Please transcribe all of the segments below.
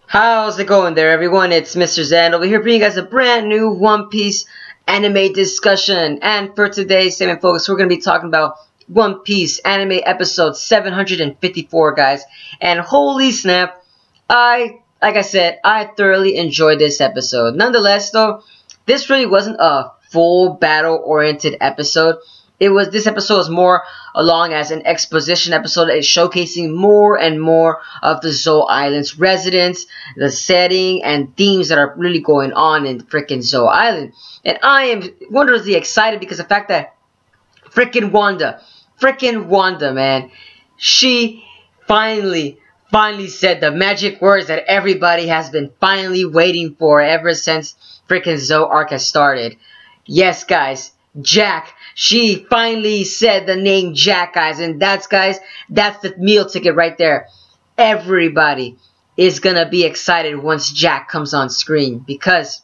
How's it going there, everyone? It's Mr. Zen over here bringing you guys a brand new One Piece anime discussion. And for today's segment, folks, we're going to be talking about One Piece anime episode 754, guys. And holy snap, like I said, I thoroughly enjoyed this episode. Nonetheless, though, this really wasn't a full battle-oriented episode. This episode was more along as an exposition episode that is showcasing more and more of the Zou Island's residents, the setting, and themes that are really going on in frickin' Zou Island. And I am wonderfully excited because the fact that frickin' Wanda, man, she finally said the magic words that everybody has been finally waiting for ever since frickin' Zou arc has started. Yes, guys, Jack. She finally said the name Jack, guys. And that's the meal ticket right there. Everybody is going to be excited once Jack comes on screen. Because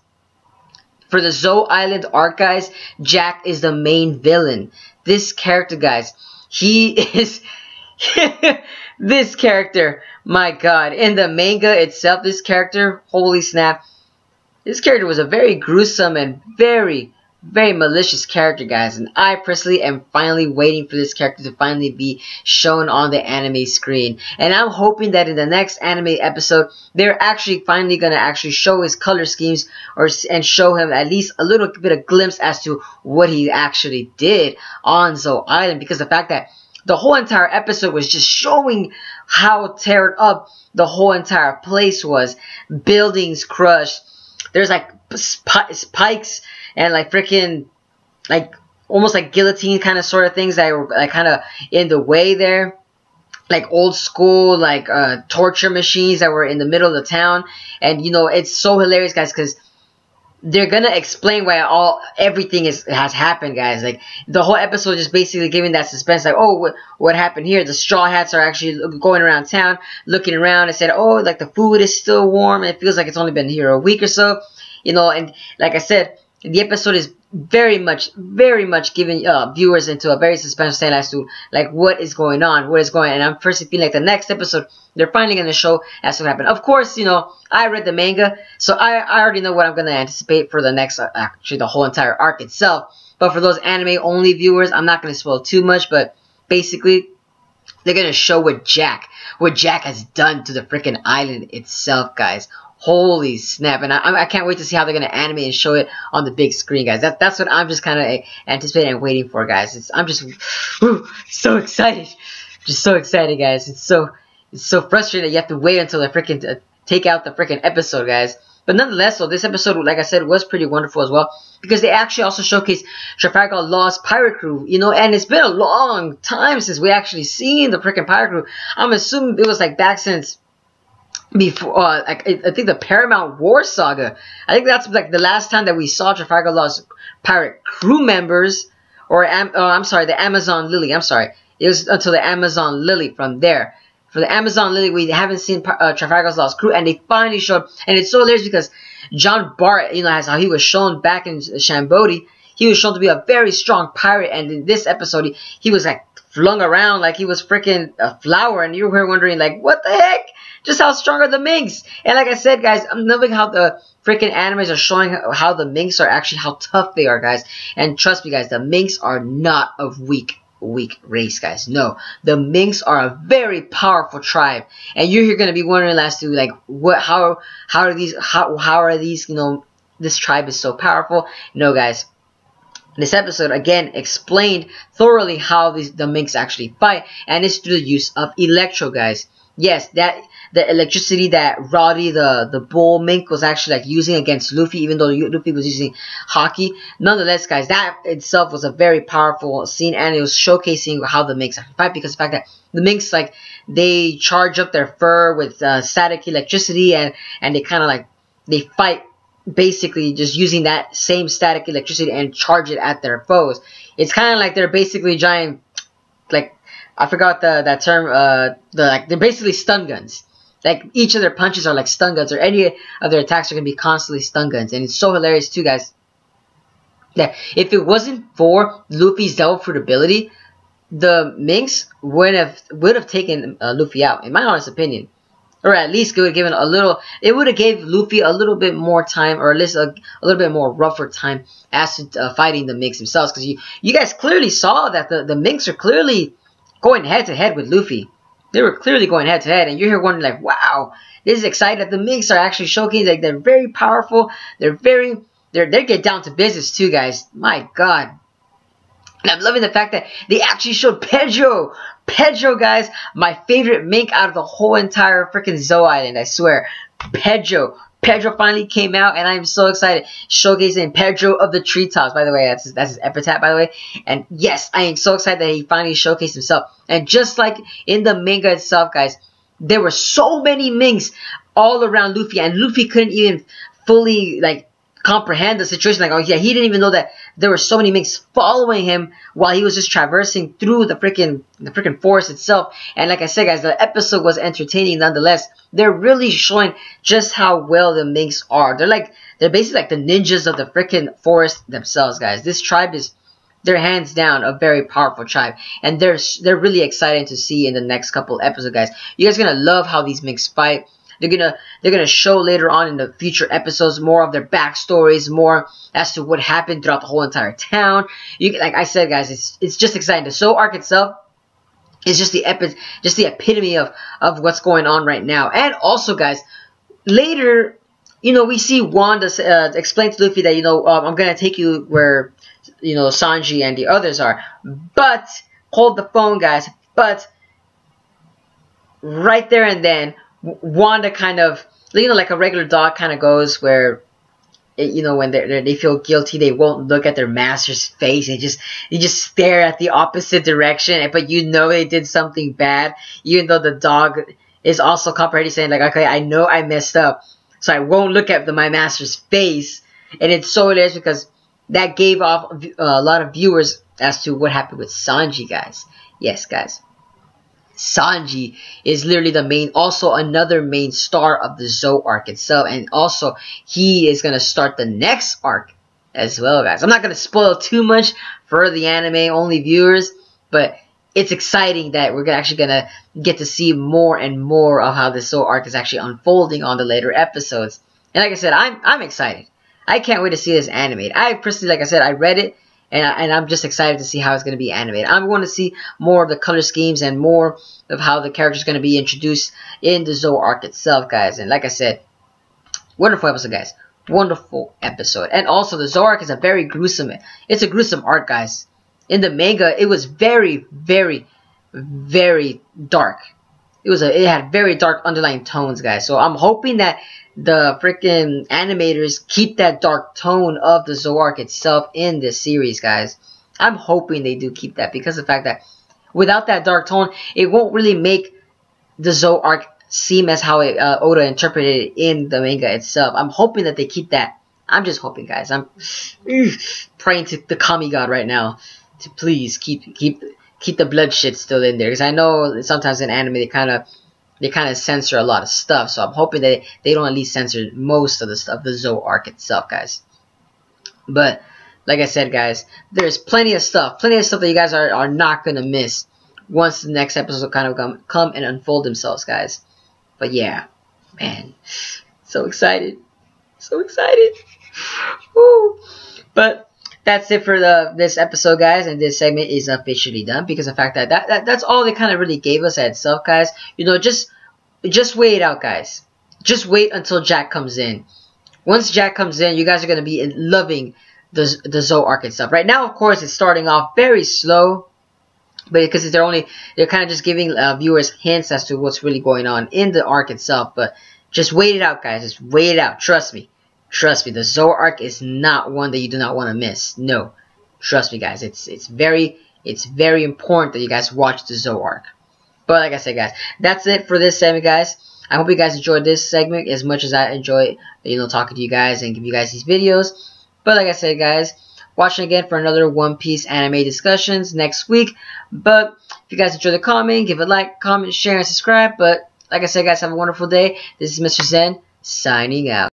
for the Zou Island arc, guys, Jack is the main villain. This character, guys, he is... this character, my god. In the manga itself, this character, holy snap. This character was a very gruesome and very malicious character, guys, and I personally am finally waiting for this character to finally be shown on the anime screen. And I'm hoping that in the next anime episode, they're actually finally gonna actually show his color schemes and show him at least a little bit of glimpse as to what he actually did on Zou Island, because the fact that the whole entire episode was just showing how teared up the whole entire place was. Buildings crushed. There's like spikes and like freaking, like almost like guillotine kind of sort of things that were like kind of in the way there, like old school like torture machines that were in the middle of the town. And you know, it's so hilarious, guys, because they're gonna explain why everything has happened, guys. Like the whole episode just basically giving that suspense, like, oh, what happened here? The Straw Hats are actually going around town, looking around, and said, oh, like the food is still warm, and it feels like it's only been here a week or so, you know. And like I said, the episode is very much giving viewers into a very suspenseful state as to like what is going on, and I'm personally feeling like the next episode they're finally going to show as to what happened. Of course, you know, I read the manga, so I already know what I'm going to anticipate for the next, actually the whole entire arc itself. But for those anime only viewers, I'm not going to spoil too much, but basically they're going to show what Jack has done to the freaking island itself, guys. Holy snap. And I can't wait to see how they're going to animate and show it on the big screen, guys. That's what I'm just kind of anticipating and waiting for, guys. I'm just so excited. Just so excited, guys. It's so frustrating that you have to wait until they freaking take out the freaking episode, guys. But nonetheless, so this episode, like I said, was pretty wonderful as well, because they actually also showcased Trafalgar Law's pirate crew, you know, and it's been a long time since we actually seen the freaking pirate crew. I'm assuming it was like back since before, like I think the Paramount War saga. I think that's like the last time that we saw Trafalgar Law's pirate crew members, or I'm sorry, the Amazon Lily. I'm sorry, it was until the Amazon Lily. From there, for the Amazon Lily, we haven't seen Trafalgar Law's crew, and they finally showed. And it's so hilarious because John Bart, you know, as how he was shown back in Shambodi, he was shown to be a very strong pirate, and in this episode, he was like flung around like he was freaking a flower, and you were wondering like, what the heck? Just how strong are the Minks? And like I said, guys, I'm loving how the freaking animes are showing how the Minks are actually, how tough they are, guys. And trust me, guys, the Minks are not a weak race, guys. No, the Minks are a very powerful tribe. And you're going to be wondering as to like, how are these, you know, this tribe is so powerful. No, guys. This episode again explained thoroughly how the Minks actually fight, and it's through the use of electro, guys. Yes, that the electricity that Roddy the bull Mink was actually like using against Luffy, even though Luffy was using Haki. Nonetheless, guys, that itself was a very powerful scene, and it was showcasing how the Minks actually fight, because the fact that the Minks, like, they charge up their fur with static electricity, and they kind of like, they fight basically just using that same static electricity and charge it at their foes. It's kind of like they're basically giant, like, I forgot that term, like, they're basically stun guns. Like, each of their punches are like stun guns, or any of their attacks are going to be constantly stun guns. And it's so hilarious too, guys, that if it wasn't for Luffy's Devil Fruit ability, the Minks would have taken Luffy out, in my honest opinion. or at least it would have given a little. It would have gave Luffy a little bit more time, or at least a little bit more rougher time as to fighting the Minks themselves. Because you guys clearly saw that the Minks are clearly going head to head with Luffy. They were clearly going head to head, and you're here wondering like, wow, this is exciting that the Minks are actually showcasing like they're very powerful. They get down to business too, guys. My God. And I'm loving the fact that they actually showed Pedro. Pedro, guys, my favorite Mink out of the whole entire freaking Zou Island, I swear. Pedro. Pedro finally came out, and I'm so excited. Showcasing Pedro of the Treetops, by the way. That's his epitaph, by the way. And yes, I am so excited that he finally showcased himself. And just like in the manga itself, guys, there were so many Minks all around Luffy, and Luffy couldn't even fully, like, comprehend the situation. Like, oh yeah, he didn't even know that there were so many Minks following him while he was just traversing through the freaking forest itself. And like I said, guys, the episode was entertaining nonetheless. They're really showing just how well the Minks are. They're basically like the ninjas of the freaking forest themselves, guys. This tribe they're hands down a very powerful tribe, and they're really exciting to see in the next couple episodes, guys. You guys are gonna love how these Minks fight. They're gonna show later on in the future episodes more of their backstories, more as to what happened throughout the whole entire town. Like I said, guys, it's just exciting. The Zou arc itself is just the epitome of what's going on right now. And also, guys, later, we see Wanda explain to Luffy that I'm gonna take you where Sanji and the others are. But hold the phone, guys. But right there and then, Wanda kind of, like a regular dog kind of goes where, when they feel guilty, they won't look at their master's face. They just stare at the opposite direction. But they did something bad, even though the dog is also comprehending, saying like, okay, I know I messed up, so I won't look at my master's face. And it's so hilarious because that gave off a lot of viewers as to what happened with Sanji, guys. Yes, guys. Sanji is literally also another main star of the Zou arc itself, and also he is gonna start the next arc as well, guys. I'm not gonna spoil too much for the anime-only viewers, but it's exciting that we're actually gonna get to see more and more of how the Zou arc is actually unfolding on the later episodes. And like I said, I'm excited. I can't wait to see this animated. I personally, like I said, I read it. And I'm just excited to see how it's going to be animated. I'm going to see more of the color schemes and more of how the character is going to be introduced in the Zou arc itself, guys. And like I said, wonderful episode, guys. Wonderful episode. And also, the Zou arc is a very gruesome. It's a gruesome arc, guys. In the manga, it was very, very, very dark. It had very dark underlying tones, guys. So I'm hoping that the freaking animators keep that dark tone of the Zou arc itself in this series, guys. I'm hoping they do keep that, because of the fact that without that dark tone, it won't really make the Zou arc seem as how Oda interpreted it in the manga itself. I'm hoping that they keep that. I'm just hoping, guys. I'm praying to the Kami God right now to please keep the blood shit still in there, because I know sometimes in anime they kind of censor a lot of stuff, so I'm hoping that they don't at least censor most of the stuff, the Zou arc itself, guys. But like I said, guys, there's plenty of stuff that you guys are not gonna miss once the next episode kind of come and unfold themselves, guys. But yeah, man, so excited, Woo. But that's it for this episode, guys, and this segment is officially done, because of the fact that that's all they kind of really gave us at itself, guys. Just wait it out, guys. Just wait until Jack comes in. Once Jack comes in, you guys are gonna be loving the Zou arc itself. Right now, of course, it's starting off very slow, but because they're kind of just giving viewers hints as to what's really going on in the arc itself. But just wait it out, guys. Just wait it out. Trust me. Trust me, the Zou arc is not one that you do not want to miss. No, trust me, guys. It's very important that you guys watch the Zou arc. But like I said, guys, that's it for this segment, guys. I hope you guys enjoyed this segment as much as I enjoy, talking to you guys and give you guys these videos. But like I said, guys, watching again for another One Piece anime discussions next week. But if you guys enjoyed the comment, give a like, comment, share, and subscribe. But like I said, guys, have a wonderful day. This is Mr. Zen signing out.